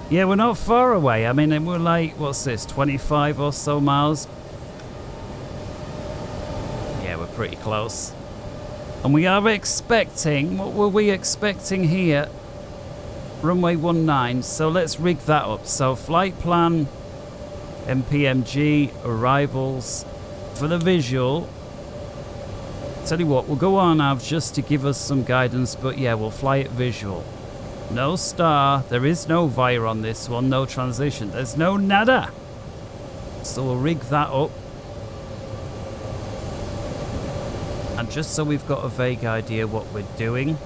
Yeah, we're not far away. I mean, we're like, what's this, 25 or so miles? Yeah, we're pretty close. And we are expecting, what were we expecting here? Runway 19, so let's rig that up. So flight plan, MPMG, arrivals. For the visual, tell you what, we'll go on nav just to give us some guidance, but yeah, we'll fly it visual. No star, there is no via on this one, no transition, there's no nada. So we'll rig that up. And just so we've got a vague idea what we're doing,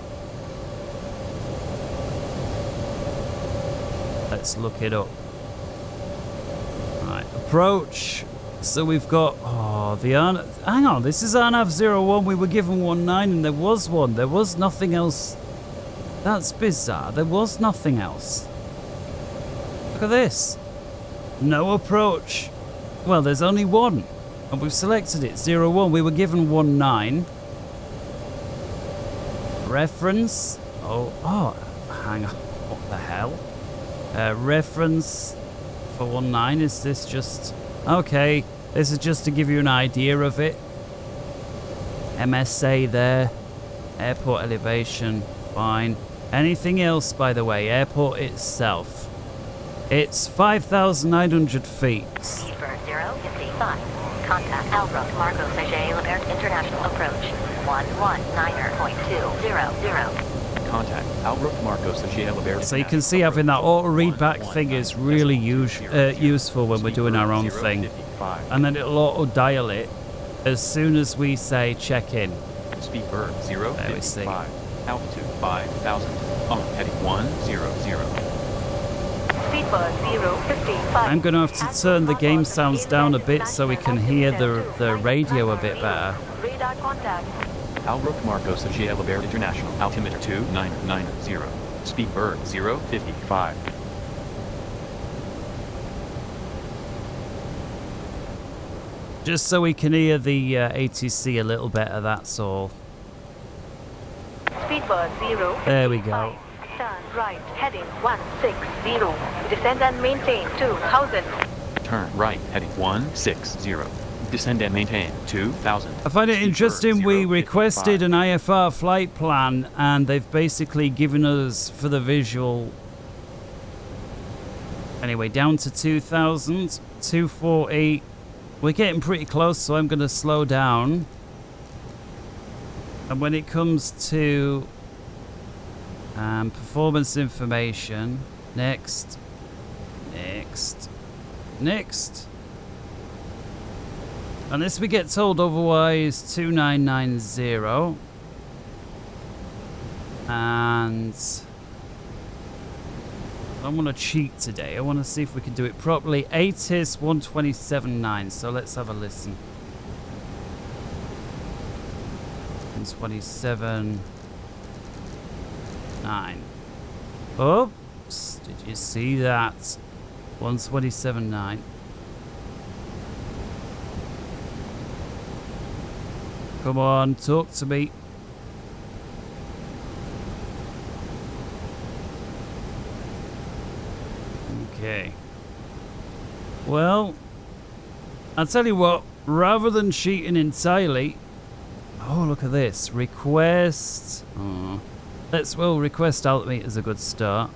let's look it up. Right, approach. So we've got, hang on, this is RNAV 01, we were given 19 and there was one, there was nothing else. That's bizarre, there was nothing else. Look at this. No approach. Well, there's only one. And we've selected it, 01. We were given 19. Reference. Oh, hang on. What the hell? Reference for 19. Is this just... Okay, this is just to give you an idea of it. MSA there. Airport elevation. Fine. Anything else, by the way? Airport itself. It's 5,900 feet. Speed burn 055. Contact Albrook Marcos Ajay Labert International Approach 119.200. Contact Albrook Marcos Ajay Labert. So you can see having that auto readback thing is really useful when we're doing our own thing. And then it'll auto dial it as soon as we say check in. Speed bird 055. Altitude 5,000. On heading 100. Speedbird 055. I'm going to have to turn the game sounds down a bit so we can hear the radio a bit better. Radar contact. Albrook Marcos Ajay Labert International. Altimeter 2990. Speed bird 055. Just so we can hear the ATC a little better, that's all. Speedbird 055. There we go. Turn right, heading 160. Descend and maintain 2000. Turn right, heading 160. Descend and maintain 2000. I find it Speed interesting bird we 055. requested an IFR flight plan and they've basically given us for the visual. Anyway, down to 2000, 240. We're getting pretty close, so I'm going to slow down. And when it comes to performance information, next. Unless we get told otherwise, 2990. And I don't want to cheat today. I want to see if we can do it properly. ATIS 127.9. So let's have a listen. 127.9. Oops. Did you see that? 127.9. Come on, talk to me. Okay. Well, I'll tell you what, rather than cheating entirely... Oh, look at this. Request... Oh. Request altimeter is a good start.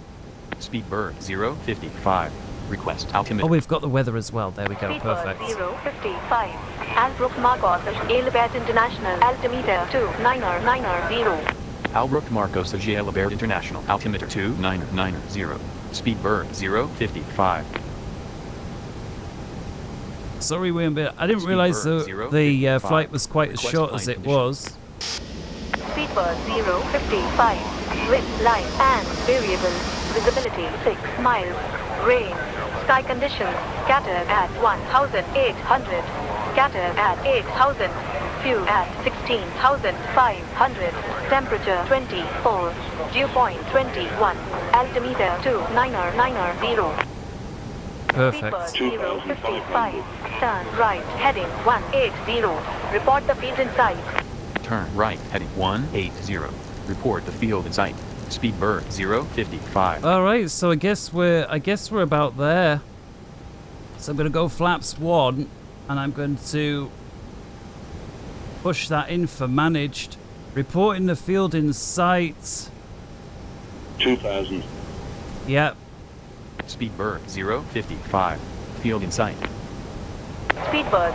Speed bird 055. Request altimeter. Oh, we've got the weather as well. There we go. Speedbird Perfect. 055. Albrook Marcos Ajay International. Altimeter 2990. Albrook Marcos Ajay Labert International. Altimeter 2990. Speed bird 055. Sorry, William, I didn't realise the flight was quite as short as it was. Speedbird 055. Wind, light, and variable. Visibility 6 miles. Rain. Sky conditions. Scattered at 1,800. Scattered at 8,000. Fuel at 16,500. Temperature 24. Dew point 21. Altimeter 2990. Perfect. Speedbird 055. Turn right, heading 180. Report the field in sight. Turn right, heading 180. Report the field in sight. Speed bird 055. All right, so I guess we're about there. So I'm going to go flaps 1, and I'm going to push that in for managed. Reporting the field in sight. 2000. Yep. Speed bird 055. Field in sight. Speedbird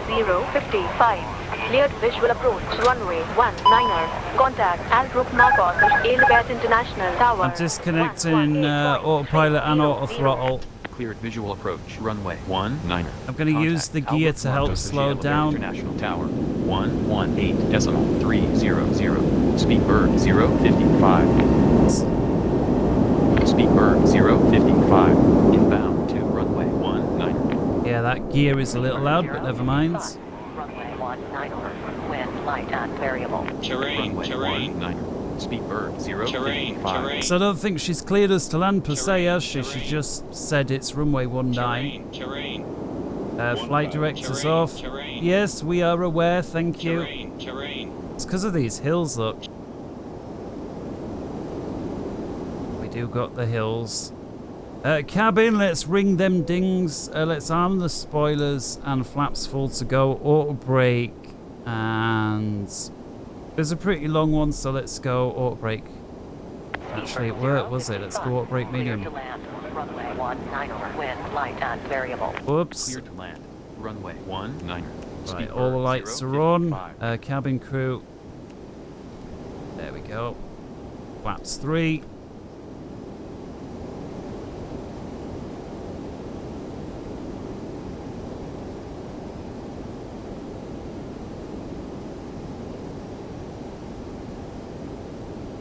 055. Cleared visual approach. Runway 19er. Contact Albrook Marcos Ajay International Tower. I'm disconnecting autopilot and auto throttle. Cleared visual approach. Runway 19er. I'm going to use the gear to help slow down. International Tower 118.300. Speed bird 055. Speed bird 055. Inbound to runway 19er. Yeah, that gear is a little loud, but never mind. Runway 19er. Wind, light, and variable. Terrain, Runway terrain. 19er. Speed bird 055. Terrain. So I don't think she's cleared us to land per se, has she? She just said it's runway 19. Terrain. Flight director's terrain, off. terrain. Yes, we are aware, thank you. Terrain. It's because of these hills, look. We do got the hills. Cabin, let's ring them dings. Let's arm the spoilers and flaps full to go. Auto brake. And there's a pretty long one, so let's go auto brake. Actually, it worked, was it? Let's go auto brake medium. Clear to land. Runway 19er. Wind, light, and variable. Whoops. Cleared to land. Runway 19er. Right, all the lights are on. Cabin crew. There we go. Flaps 3.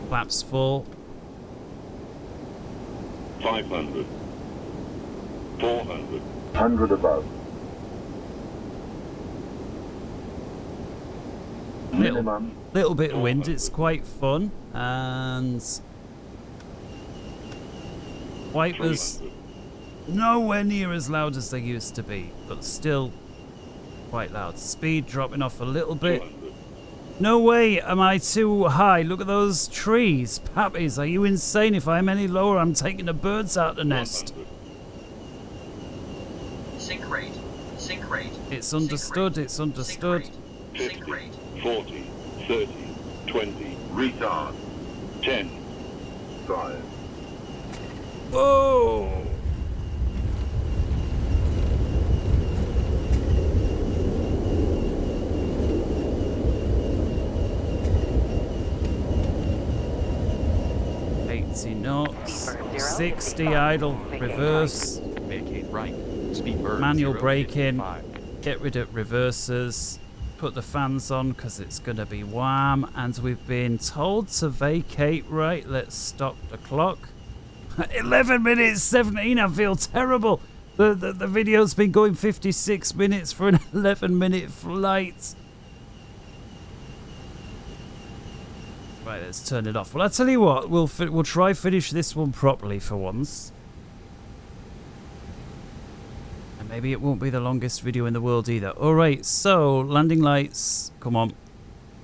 Flaps 4. 500. 400. 100 above. Little bit of wind, it's quite fun, and wipers nowhere near as loud as they used to be, but still quite loud. Speed dropping off a little bit. No way am I too high. Look at those trees. Pappies, are you insane? If I'm any lower, I'm taking the birds out the nest. Sync rate. Sync rate. It's understood, it's understood. 50, 40, 30, 20, Retard. 10. 5. Whoa! Knots, 60 idle, reverse, Vacate right. Speed bird manual 0, braking, 55. get rid of reversers, put the fans on because it's going to be warm, and we've been told to vacate right. Let's stop the clock. 11 minutes 17, I feel terrible. The video's been going 56 minutes for an 11-minute flight. Right, let's turn it off. Well, I'll tell you what, we'll try finish this one properly for once. And maybe it won't be the longest video in the world either. Alright, so, landing lights, come on.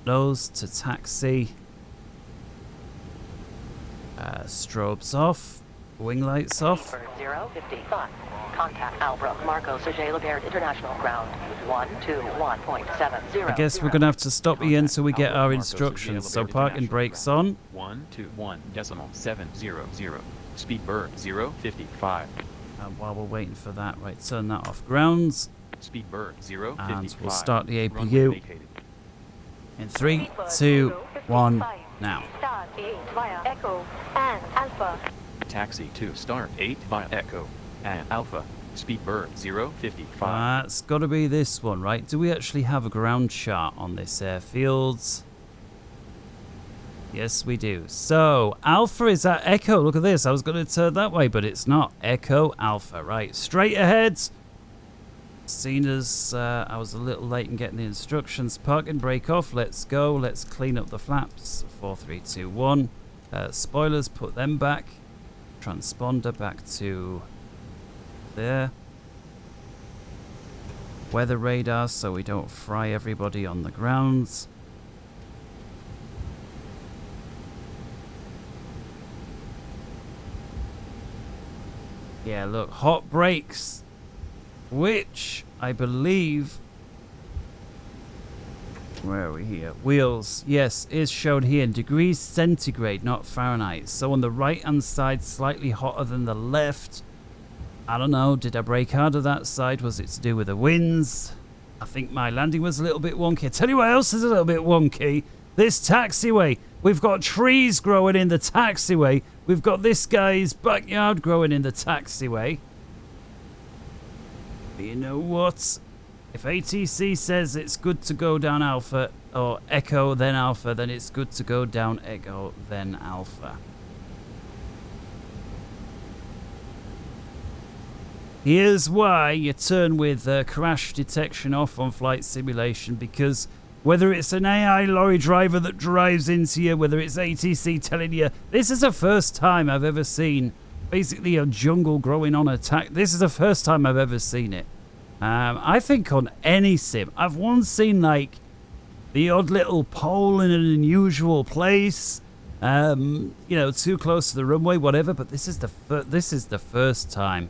Nose to taxi. Strobes off. Wing lights off. 055. Contact Albrook Marco Sergei Lebert International Ground 121.70. I guess we're going to have to stop here until we get our instructions. So parking brakes on. 121.700. Speed bird 055. And while we're waiting for that, right, turn that off. Grounds. Speed bird 055. And we'll start the APU. In 3, 2, 1, now. Start 8 via Echo and Alpha. Taxi to start 8 via Echo and Alpha. Speed bird 055. That's got to be this one, right? Do we actually have a ground chart on this airfield? Yes, we do. So, Alpha is at Echo. Look at this. I was going to turn that way, but it's not. Echo, Alpha. Right, straight ahead. Seen as I was a little late in getting the instructions. Park and brake off. Let's go. Let's clean up the flaps. 4, 3, 2, 1. Spoilers, put them back. Transponder back to there. Weather radar so we don't fry everybody on the grounds. Yeah, look, hot brakes, which I believe, where are we here? Wheels, yes, is shown here in degrees centigrade, not Fahrenheit. So on the right hand side, slightly hotter than the left. I don't know, did I brake harder that side? Was it to do with the winds? I think my landing was a little bit wonky. I tell you what else is a little bit wonky. This taxiway. We've got trees growing in the taxiway. We've got this guy's backyard growing in the taxiway. But you know what? If ATC says it's good to go down Alpha, or Echo, then Alpha, then it's good to go down Echo, then Alpha. Here's why you turn with crash detection off on flight simulation, because whether it's an AI lorry driver that drives into you, whether it's ATC telling you, this is the first time I've ever seen basically a jungle growing on a this is the first time I've ever seen it. I think on any sim, I've once seen like the odd little pole in an unusual place, you know, too close to the runway, whatever, but this is the first time.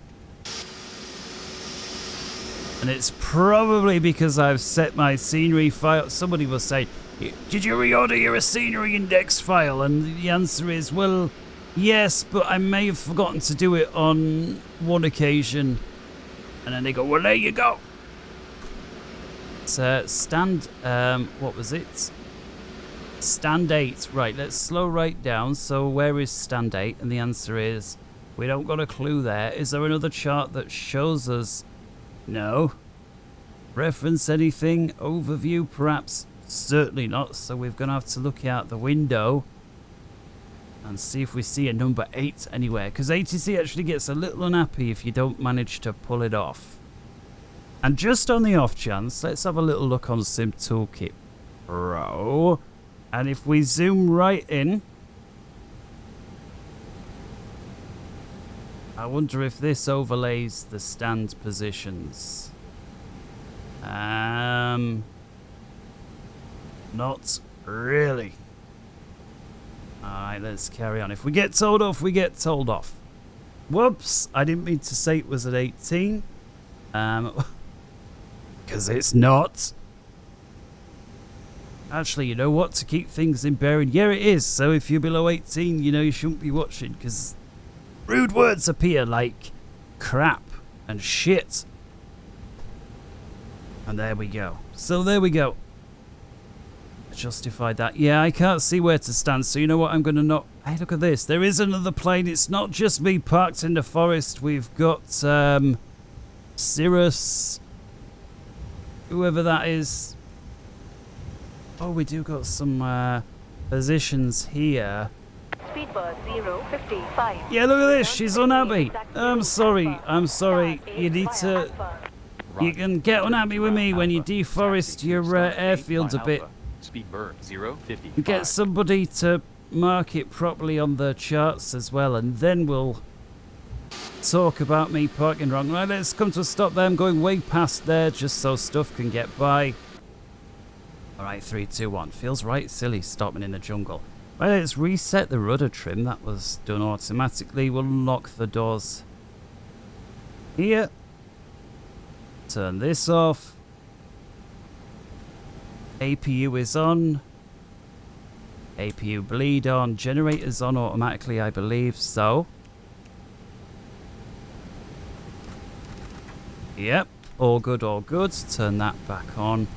And it's probably because I've set my scenery file. Somebody will say, did you reorder your scenery index file? And the answer is, well, yes, but I may have forgotten to do it on one occasion. And then they go, well, there you go. stand, what was it? Stand 8. Right, let's slow right down. So where is stand 8? And the answer is, we don't got a clue there. Is there another chart that shows us? No. Reference anything? Overview perhaps? Certainly not. So we're going to have to look out the window and see if we see a number 8 anywhere. Because ATC actually gets a little unhappy if you don't manage to pull it off. And just on the off chance, let's have a little look on SimToolKitPro. And if we zoom right in, I wonder if this overlays the stand positions. Not really. Alright, let's carry on. If we get told off, we get told off. Whoops, I didn't mean to say it was at 18. Because it's not. Actually, you know what? To keep things in bearing, yeah, it is. So if you're below 18, you know you shouldn't be watching because rude words appear like crap and shit. And there we go. So there we go. Justified that. Yeah, I can't see where to stand. So you know what? I'm going to not... Hey, look at this. There is another plane. It's not just me parked in the forest. We've got Cirrus. Whoever that is. Oh, we do got some positions here. Speedbird 055. Yeah, look at this. She's unhappy. I'm sorry. I'm sorry. You need to... You can get unhappy with me when you deforest your airfields a bit. Speedbird 055. Get somebody to mark it properly on the charts as well, and then we'll talk about me parking wrong. Right, let's come to a stop there. I'm going way past there just so stuff can get by. Alright, 3, 2, 1. Feels right silly stopping in the jungle. Right, let's reset the rudder trim. That was done automatically. We'll lock the doors here. Turn this off. APU is on. APU bleed on. Generator's on automatically, I believe so. Yep, all good, all good. Turn that back on.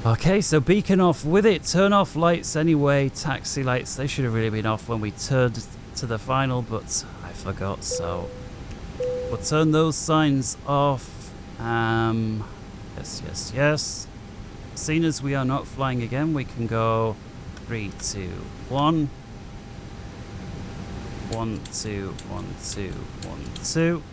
Okay, so beacon off with it. Turn off lights anyway. Taxi lights, they should have really been off when we turned to the final, but I forgot, so we'll turn those signs off. Yes, yes, yes. Seeing as we are not flying again, we can go 3, 2, 1. 1, 2, 1, 2, 1, 2.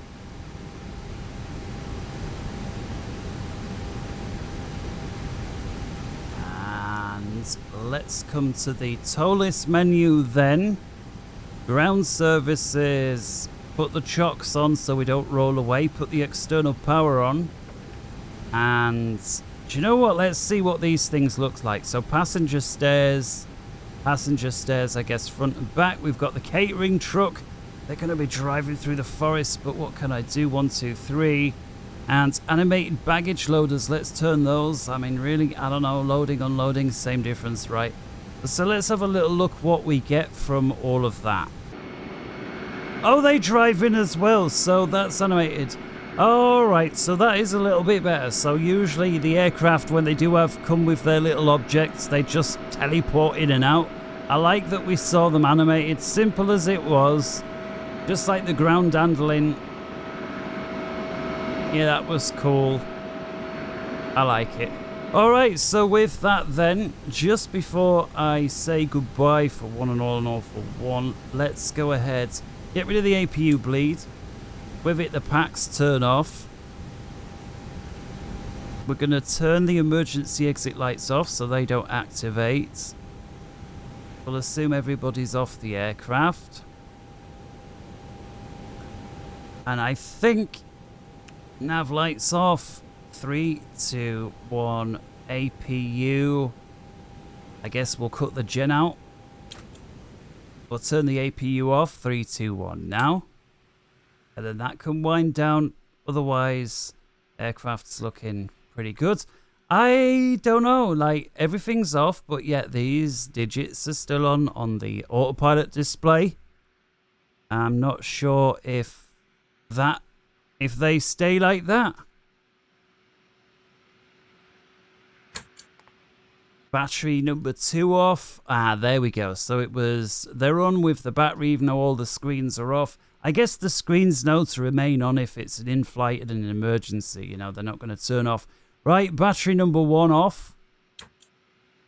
And let's come to the Toliss menu then. Ground services. Put the chocks on so we don't roll away. Put the external power on. And do you know what? Let's see what these things look like. So passenger stairs, I guess, front and back. We've got the catering truck. They're going to be driving through the forest, but what can I do? 1, 2, 3. And animated baggage loaders. Let's turn those. I mean, really, I don't know. Loading, unloading, same difference, right? So let's have a little look what we get from all of that. Oh, they drive in as well, so that's animated. Alright, so that is a little bit better. So usually the aircraft, when they do come with their little objects, they just teleport in and out. I like that we saw them animated, simple as it was. Just like the ground handling. Yeah, that was cool. I like it. Alright, so with that then, just before I say goodbye for one and all for one, let's go ahead. Get rid of the APU bleed. With it, the packs turn off. We're going to turn the emergency exit lights off so they don't activate. We'll assume everybody's off the aircraft. And I think nav lights off. 3, 2, 1, APU. I guess we'll cut the gen out. We'll turn the APU off. 3, 2, 1 now. And then that can wind down. Otherwise, aircraft's looking pretty good. I don't know, like everything's off, but yet these digits are still on the autopilot display. I'm not sure if they stay like that. Battery number 2 off. Ah, there we go. So it was, they're on with the battery even though all the screens are off. I guess the screens know to remain on if it's an in-flight and an emergency. You know, they're not going to turn off. Right, battery number 1 off.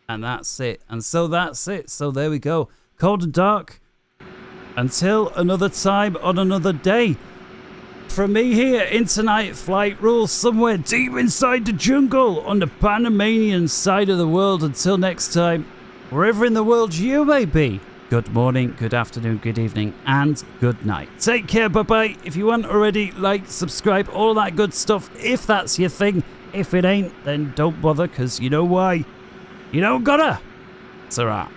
And that's it. And so that's it. So there we go. Cold and dark. Until another time on another day. From me here in Tonight Flight Rules, somewhere deep inside the jungle on the Panamanian side of the world. Until next time, wherever in the world you may be, good morning, good afternoon, good evening, and good night. Take care, bye-bye. If you haven't already, like, subscribe, all that good stuff, if that's your thing. If it ain't, then don't bother, because you know why. You don't gotta. It's alright.